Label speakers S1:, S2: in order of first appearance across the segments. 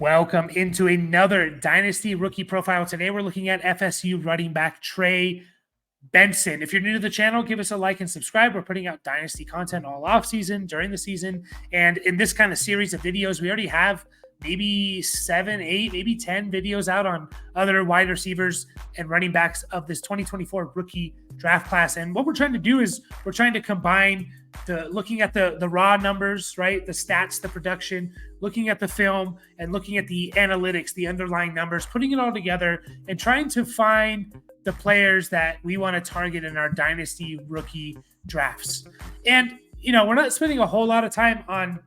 S1: Welcome into another Dynasty Rookie Profile. Today we're looking at FSU running back Trey Benson. If you're new to the channel, give us a like and subscribe. We're putting out Dynasty content all off season, during the season, and in this kind of series of videos, we already have maybe 7, 8, maybe 10 videos out on other wide receivers and running backs of this 2024 rookie draft class. And what we're trying to do is we're trying to combine looking at the raw numbers, right? The stats, the production, looking at the film, and looking at the analytics, the underlying numbers, putting it all together and trying to find the players that we want to target in our Dynasty rookie drafts. And, we're not spending a whole lot of time on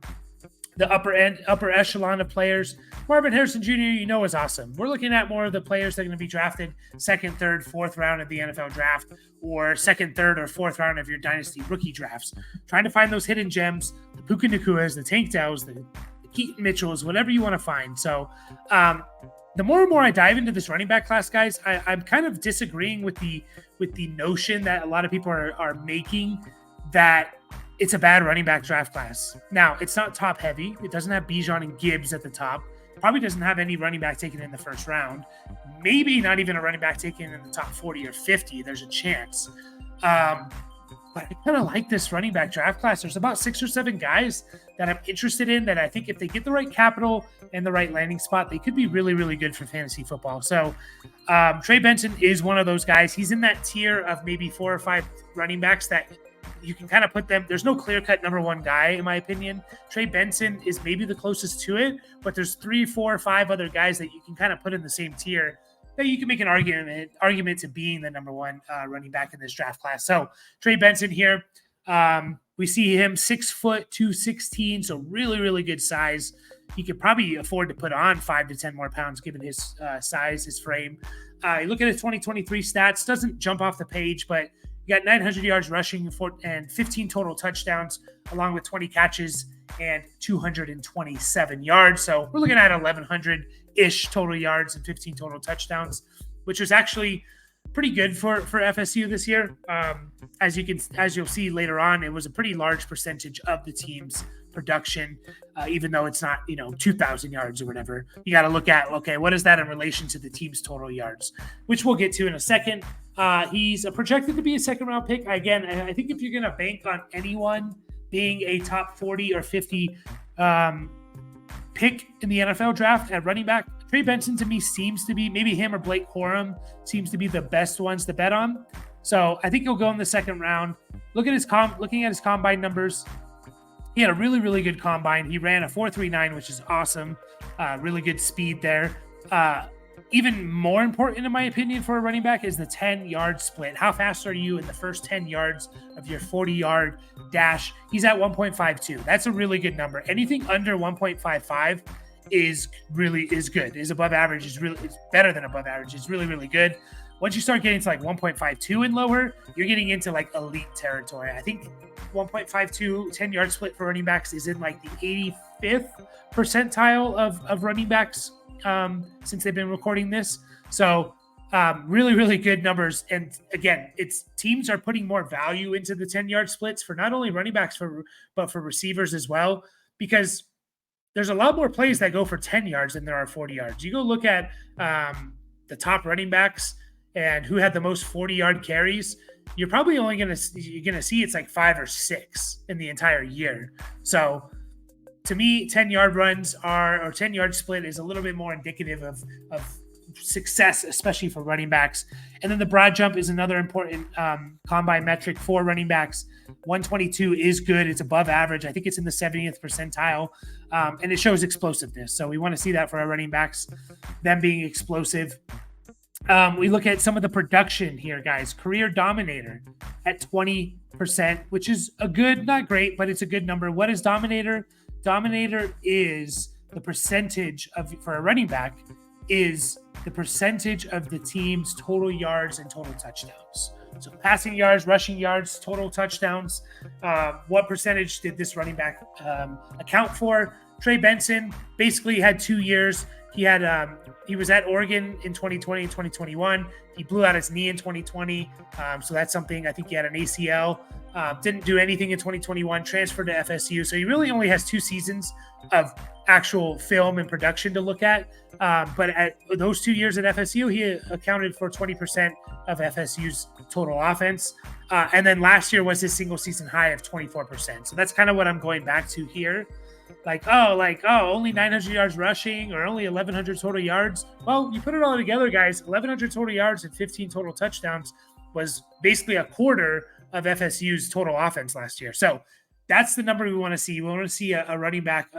S1: the upper echelon of players. Marvin Harrison Jr., is awesome. We're looking at more of the players that are going to be drafted second, third, fourth round of the NFL draft, or second, third, or fourth round of your Dynasty rookie drafts. Trying to find those hidden gems, the Puka Nakuas, the Tank Dells, the Keaton Mitchells, whatever you want to find. So the more and more I dive into this running back class, guys, I'm kind of disagreeing with the notion that a lot of people are making that it's a bad running back draft class. Now, it's not top heavy. It doesn't have Bijan and Gibbs at the top. Probably doesn't have any running back taken in the first round. Maybe not even a running back taken in the top 40 or 50. There's a chance. But I kind of like this running back draft class. There's about 6 or 7 guys that I'm interested in that I think if they get the right capital and the right landing spot, they could be really, really good for fantasy football. So Trey Benson is one of those guys. He's in that tier of maybe 4 or 5 running backs that you can kind of put them. There's no clear-cut number one guy, in my opinion. Trey Benson is maybe the closest to it, but there's 3, 4, 5 other guys that you can kind of put in the same tier that you can make an argument to being the number one running back in this draft class. So Trey Benson here, we see him 6 foot 216, so really, really good size. He could probably afford to put on 5 to 10 more pounds given his size, his frame. You look at his 2023 stats, doesn't jump off the page, but you got 900 yards rushing and 15 total touchdowns, along with 20 catches and 227 yards. So we're looking at 1,100-ish total yards and 15 total touchdowns, which was actually pretty good for FSU this year. As you'll see later on, it was a pretty large percentage of the team's production, even though it's not 2,000 yards or whatever. You got to look at, okay, what is that in relation to the team's total yards, which we'll get to in a second. He's projected to be a second-round pick. Again, I think if you're going to bank on anyone being a top 40 or 50 pick in the NFL draft at running back, Trey Benson to me seems to be, maybe him or Blake Corum seems to be the best ones to bet on. So I think he'll go in the second round. Looking at his combine numbers, he had a really, really good combine. He ran a 4.39, which is awesome. Really good speed there. Even more important, in my opinion, for a running back is the 10-yard split. How fast are you in the first 10 yards of your 40-yard dash? He's at 1.52. That's a really good number. Anything under 1.55 is good. Is above average. It's better than above average. It's really, really good. Once you start getting to like 1.52 and lower, you're getting into like elite territory. I think 1.52 10-yard split for running backs is in like the 85th percentile of running backs since they've been recording this. So really, really good numbers. And again, teams are putting more value into the 10-yard splits for not only running backs, but for receivers as well, because there's a lot more plays that go for 10 yards than there are 40 yards. You go look at the top running backs and who had the most 40-yard carries, you're probably only going to see it's like 5 or 6 in the entire year. So to me, 10-yard runs or 10-yard split is a little bit more indicative of success, especially for running backs. And then the broad jump is another important combine metric for running backs. 122 is good. It's above average. I think it's in the 70th percentile, and it shows explosiveness. So we want to see that for our running backs, them being explosive. We look at some of the production here, guys. Career dominator at 20%, which is a good, not great, but it's a good number. What is dominator? Dominator is the percentage for a running back is the percentage of the team's total yards and total touchdowns. So passing yards, rushing yards, total touchdowns. What percentage did this running back account for? Trey Benson basically had 2 years, He was at Oregon in 2020 and 2021. He blew out his knee in 2020. So that's something. I think he had an ACL. Didn't do anything in 2021, transferred to FSU. So he really only has 2 seasons of actual film and production to look at. But at those 2 years at FSU, he accounted for 20% of FSU's total offense. And then last year was his single season high of 24%. So that's kind of what I'm going back to here. Only 900 yards rushing or only 1,100 total yards. Well, you put it all together, guys, 1,100 total yards and 15 total touchdowns was basically a quarter of FSU's total offense last year. So that's the number we want to see. We want to see a running back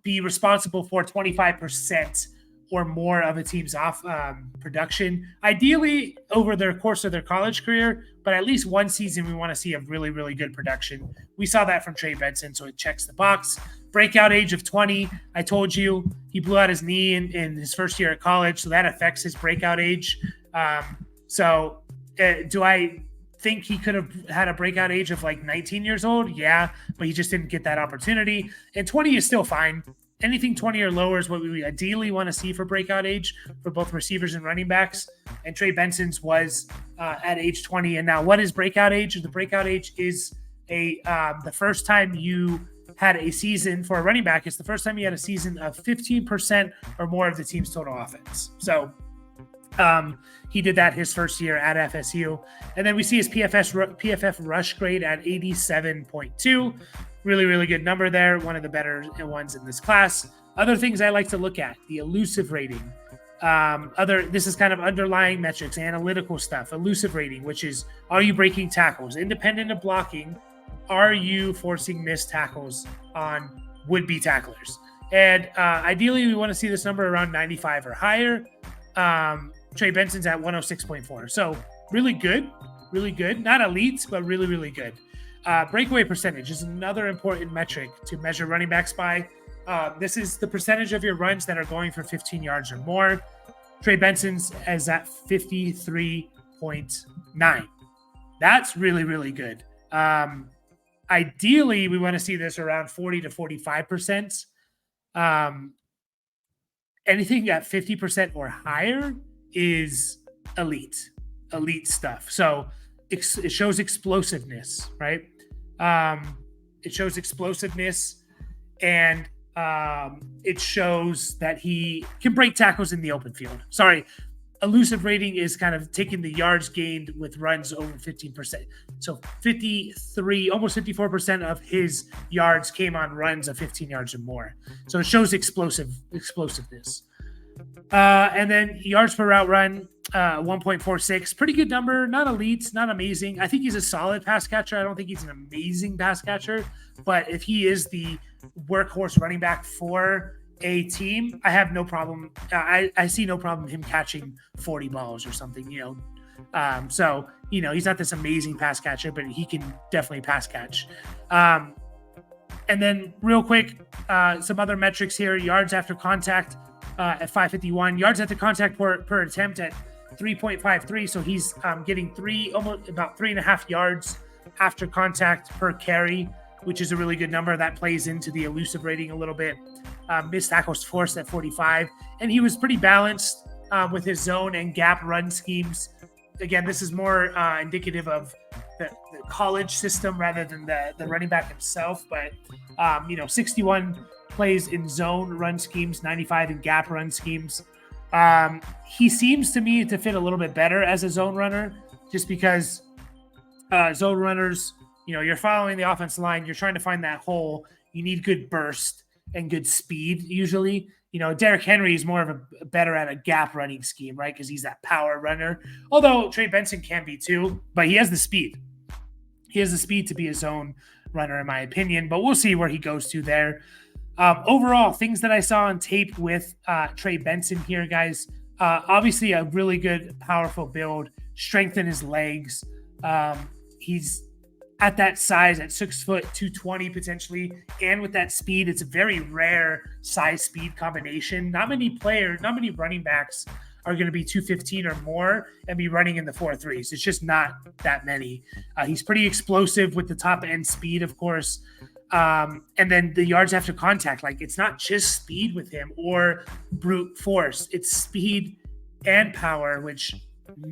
S1: be responsible for 25% or more of a team's off production, ideally over the course of their college career, but at least one season we want to see a really, really good production. We saw that from Trey Benson, so it checks the box. Breakout age of 20. I told you he blew out his knee in his first year at college, so that affects his breakout age. Do I think he could have had a breakout age of like 19 years old? Yeah, but he just didn't get that opportunity. And 20 is still fine. Anything 20 or lower is what we ideally want to see for breakout age for both receivers and running backs. And Trey Benson's was at age 20. And now what is breakout age? The breakout age is the first time you had a season for a running back. It's the first time you had a season of 15% or more of the team's total offense. So he did that his first year at FSU. And then we see his PFF rush grade at 87.2. Really, really good number there. One of the better ones in this class. Other things I like to look at, the elusive rating. This is kind of underlying metrics, analytical stuff. Elusive rating, which is, are you breaking tackles? Independent of blocking, are you forcing missed tackles on would-be tacklers? And ideally, we want to see this number around 95 or higher. Trey Benson's at 106.4. So really good. Not elite, but really, really good. Breakaway percentage is another important metric to measure running backs by. This is the percentage of your runs that are going for 15 yards or more. Trey Benson's is at 53.9. That's really, really good. Ideally, we want to see this around 40 to 45%. Anything at 50% or higher is elite stuff. So it shows explosiveness, right? It shows explosiveness, and it shows that he can break tackles in the open field. Sorry, elusive rating is kind of taking the yards gained with runs over 15%. So 53, almost 54% of his yards came on runs of 15 yards or more. So it shows explosiveness. And then yards per route run, 1.46. Pretty good number. Not elite, not amazing. I think he's a solid pass catcher. I don't think he's an amazing pass catcher. But if he is the workhorse running back for a team, I have no problem. I see no problem him catching 40 balls or something, So, he's not this amazing pass catcher, but he can definitely pass catch. And then real quick, some other metrics here. Yards after contact at 551. Yards after contact per attempt at 3.53. So he's getting about 3.5 yards after contact per carry, which is a really good number. That plays into the elusive rating a little bit. Missed tackles forced at 45. And he was pretty balanced with his zone and gap run schemes. Again, this is more indicative of the college system rather than the running back himself. But, 61 plays in zone run schemes, 95 in gap run schemes. He seems to me to fit a little bit better as a zone runner, just because zone runners, you're following the offensive line, you're trying to find that hole. You need good burst and good speed usually. Derrick Henry is more of a better at a gap running scheme, right? Because he's that power runner. Although Trey Benson can be too, but he has the speed. He has the speed to be a zone runner, in my opinion. But we'll see where he goes to there. Overall, things that I saw on tape with Trey Benson here, guys. Obviously, a really good, powerful build. Strength in his legs. He's at that size, at 6 foot, 220 potentially, and with that speed, it's a very rare size-speed combination. Not many running backs are going to be 215 or more and be running in the 4.3s. It's just not that many. He's pretty explosive with the top end speed, of course. And then the yards after contact, like it's not just speed with him or brute force, it's speed and power, which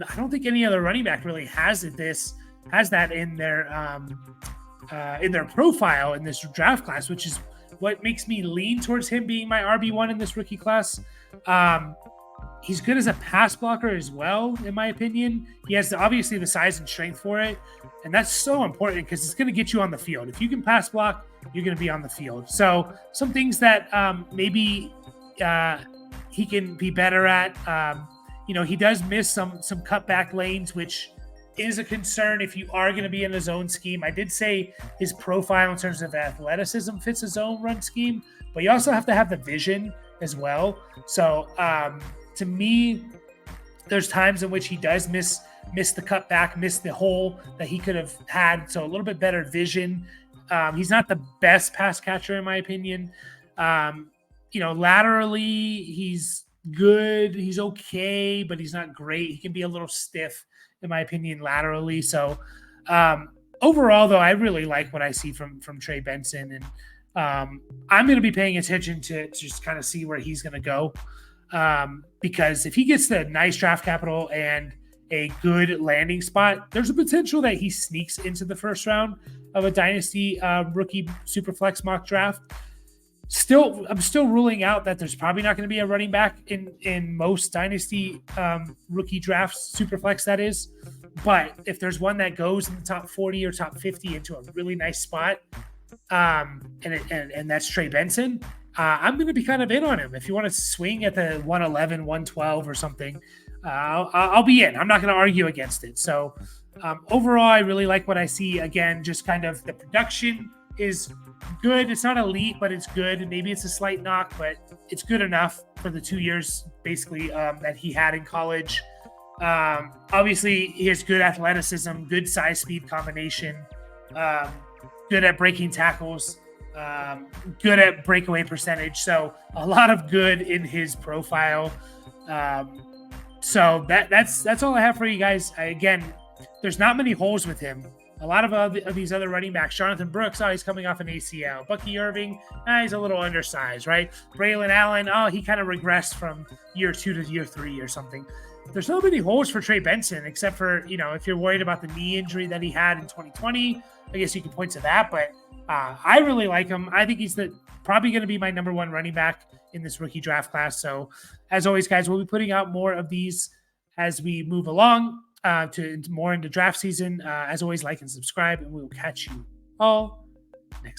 S1: I don't think any other running back really has that in their profile in this draft class, which is what makes me lean towards him being my RB1 in this rookie class. He's good as a pass blocker as well, in my opinion. He has obviously the size and strength for it, and that's so important because it's going to get you on the field. If you can pass block, you're going to be on the field. So some things that maybe he can be better at. He does miss some cutback lanes, which is a concern if you are going to be in a zone scheme. I did say his profile in terms of athleticism fits a zone run scheme, but you also have to have the vision as well. So to me, there's times in which he does miss the cutback, miss the hole that he could have had. So a little bit better vision. He's not the best pass catcher in my opinion. Laterally, he's good. He's okay, but he's not great. He can be a little stiff, in my opinion, laterally. So overall, though, I really like what I see from Trey Benson. And I'm going to be paying attention to just kind of see where he's going to go. Because if he gets the nice draft capital and a good landing spot, there's a potential that he sneaks into the first round of a dynasty rookie superflex mock draft. I'm still ruling out that there's probably not going to be a running back in most dynasty rookie drafts, superflex that is. But if there's one that goes in the top 40 or top 50 into a really nice spot, and that's Trey Benson, I'm going to be kind of in on him. If you want to swing at the 111, 112 or something, I'll be in. I'm not going to argue against it. So overall, I really like what I see. Again, just kind of the production is good. It's not elite, but it's good. Maybe it's a slight knock, but it's good enough for the 2 years basically that he had in college. Obviously, he has good athleticism, good size speed combination, good at breaking tackles, good at breakaway percentage. So a lot of good in his profile. So that's all I have for you guys. Again, there's not many holes with him. A lot of these other running backs, Jonathan Brooks, he's coming off an ACL. Bucky Irving, he's a little undersized, right? Braylon Allen, he kind of regressed from year 2 to year 3 or something. There's not many holes for Trey Benson, except for, if you're worried about the knee injury that he had in 2020, I guess you can point to that. But I really like him. I think he's probably going to be my number 1 running back in this rookie draft class. So as always, guys, we'll be putting out more of these as we move along. To more into draft season. As always, like and subscribe, and we will catch you all next time.